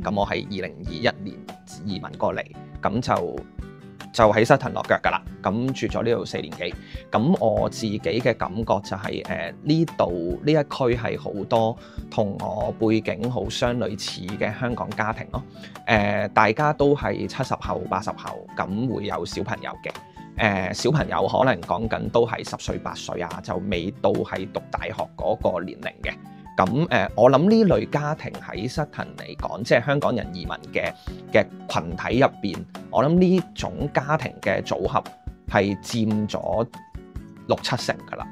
咁我係2021年移民過嚟，咁就喺 Sutton 落腳㗎啦。咁住咗呢度4年幾，咁我自己嘅感覺就係呢度呢一區係好多同我背景好相類似嘅香港家庭咯。大家都係70後、80後，咁會有小朋友嘅。小朋友可能講緊都係10歲、8歲啊，就未到係讀大學嗰個年齡嘅。咁我諗呢類家庭喺 Sutton 嚟講，即係香港人移民嘅群體入邊，我諗呢種家庭嘅組合係佔咗6-7成㗎啦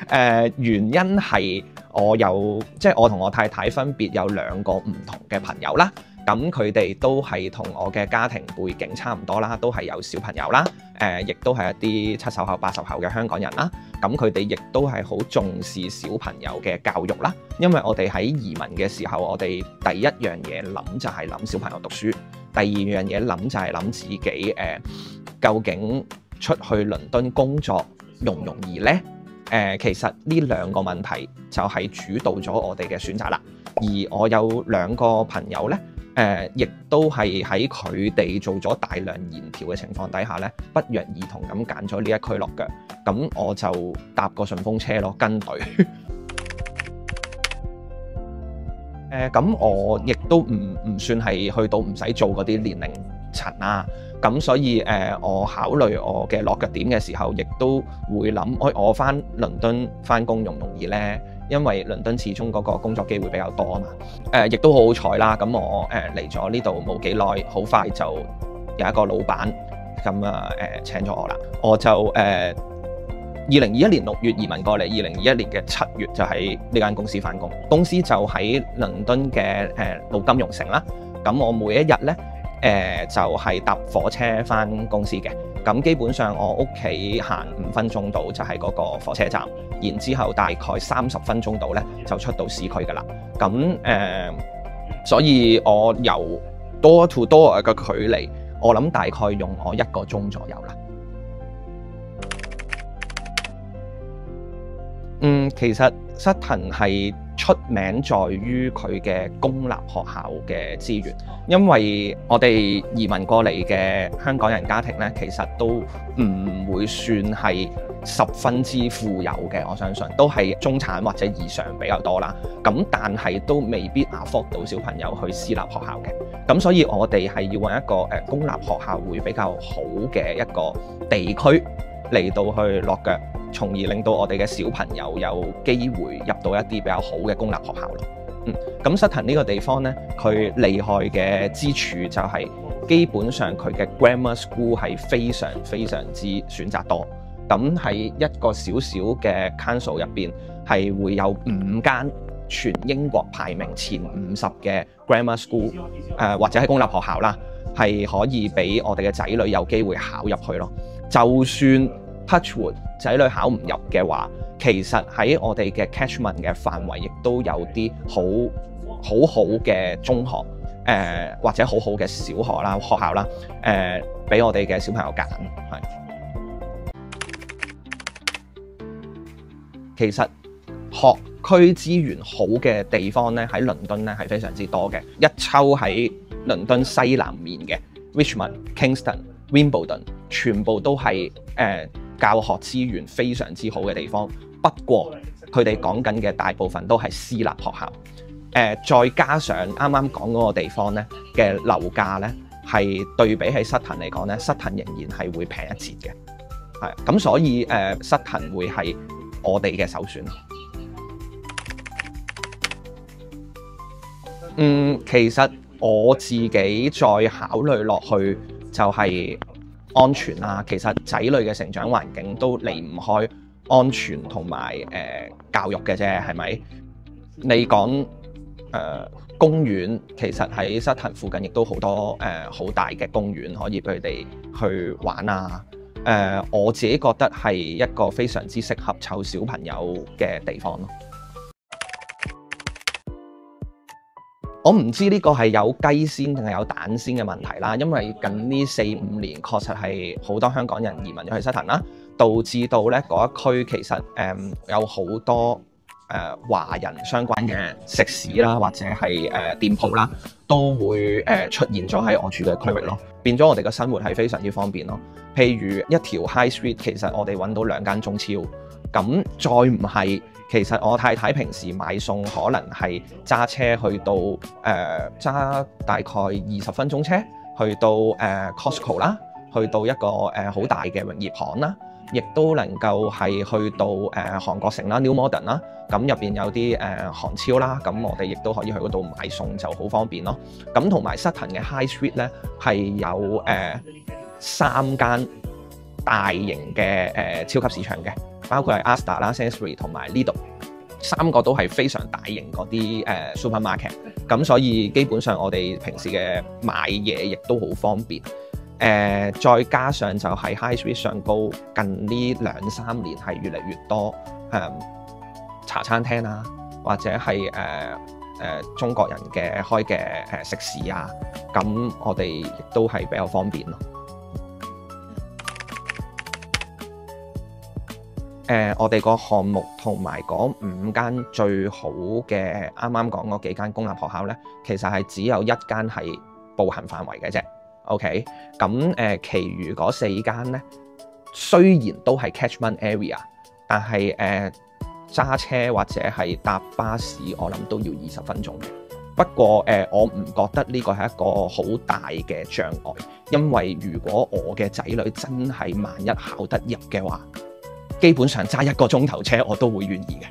嚇。原因係我同我太太分別有2個唔同嘅朋友啦。咁佢哋都係同我嘅家庭背景差唔多啦，都係有小朋友啦，亦都係一啲70後、80後嘅香港人啦。咁佢哋亦都係好重視小朋友嘅教育啦。因為我哋喺移民嘅時候，我哋第一樣嘢諗就係諗小朋友讀書，第二樣嘢諗就係諗自己究竟出去倫敦工作容唔容易呢？其實呢2個問題就係主導咗我哋嘅選擇啦。而我有2個朋友呢。亦都係喺佢哋做咗大量研調嘅情況底下咧，不約而同咁揀咗呢一區落腳，咁我就搭個順風車咯，跟隊。咁我亦都唔算係去到唔使做嗰啲年齡層啊，咁所以我考慮我嘅落腳點嘅時候，亦都會諗，我翻倫敦翻工容唔容易咧？因為倫敦始終嗰個工作機會比較多啊嘛，亦都好好彩啦。咁我嚟咗呢度冇幾耐，好快就有一個老闆咁請咗我啦。我就2021年6月移民過嚟，2021年嘅7月就喺呢間公司返工。公司就喺倫敦嘅老金融城啦。咁我每一日咧就係搭火車返公司嘅。咁基本上我屋企行5分鐘到就係嗰個火車站，然之後大概30分鐘到咧就出到市區㗎啦。咁所以我由 door to door 嘅距離，我諗大概用我1個鐘左右啦。其實 Sutton 係出名在於佢嘅公立學校嘅資源，因為我哋移民過嚟嘅香港人家庭咧，其實都唔會算係十分之富有嘅，我相信都係中產或者以上比較多啦。咁但係都未必 afford 到小朋友去私立學校嘅，咁所以我哋係要揾一個公立學校會比較好嘅一個地區嚟到去落腳，從而令到我哋嘅小朋友有機會入到一啲比較好嘅公立學校咯。咁 Sutton 呢個地方呢，佢厲害嘅之處就係基本上佢嘅 grammar school 係非常非常之選擇多。咁喺一個小小嘅 council 入邊，係會有5間全英國排名前50嘅 grammar school，或者係公立學校啦，係可以俾我哋嘅仔女有機會考入去咯。就算 Touchwood 仔女考唔入嘅話，其實喺我哋嘅 catchment 嘅範圍，亦都有啲好嘅中學，或者好嘅小學啦、學校啦，俾我哋嘅小朋友揀。係，其實學區資源好嘅地方咧，喺倫敦咧係非常之多嘅。一抽喺倫敦西南面嘅 Richmond、Kingston、Wimbledon， 全部都係教學資源非常之好嘅地方。不過佢哋講緊嘅大部分都係私立學校。再加上啱啱講嗰個地方咧嘅樓價咧，係對比起 Sutton 嚟講咧，Sutton 仍然係會平一截嘅。係咁，所以Sutton 會係我哋嘅首選。其實我自己再考慮落去就係安全啦。其實仔女嘅成長環境都離唔開安全同埋教育嘅啫，係咪？你講公園，其實喺 Sutton 附近亦都好多好大嘅公園可以俾佢哋去玩啊。我自己覺得係一個非常之適合湊小朋友嘅地方咯。我唔知呢個係有雞先定係有蛋先嘅問題啦，因為近呢4-5年確實係好多香港人移民咗去 Sutton啦，導致到咧嗰一區其實有好多華人相關嘅食肆啦，或者係店鋪啦，都會出現咗喺我住嘅區域咯，變咗我哋嘅生活係非常之方便咯。譬如一條 High Street，其實我哋揾到2間中超，咁再唔係，其實我太太平時買餸可能係揸車去到揸大概20分鐘車去到Costco 啦，去到一個好大嘅榮業行啦。亦都能夠係去到韓國城啦、New Modern 啦，咁入邊有啲韓超啦，咁我哋亦都可以去嗰度買餸就好方便咯。咁同埋 Sutton 嘅 High Street 咧係有3間大型嘅超級市場嘅，包括係 Asda 啦、Sainsbury 同埋 Lidl， 3個都係非常大型嗰啲supermarket， 咁所以基本上我哋平時嘅買嘢亦都好方便。再加上就係 High Street 上高近呢2-3年係越嚟越多茶餐廳啦，或者係中國人嘅開嘅食肆啊，咁我哋亦都係比較方便咯。我哋個項目同埋嗰5間最好嘅啱啱講嗰幾間公立學校咧，其實係只有1間係步行範圍嘅啫。OK， 咁其餘嗰4間咧，雖然都係 catchment area， 但係揸車或者係搭巴士，我諗都要20分鐘嘅。不過我唔覺得呢個係一個好大嘅障礙，因為如果我嘅仔女真係萬一考得入嘅話，基本上揸1個鐘頭車我都會願意嘅。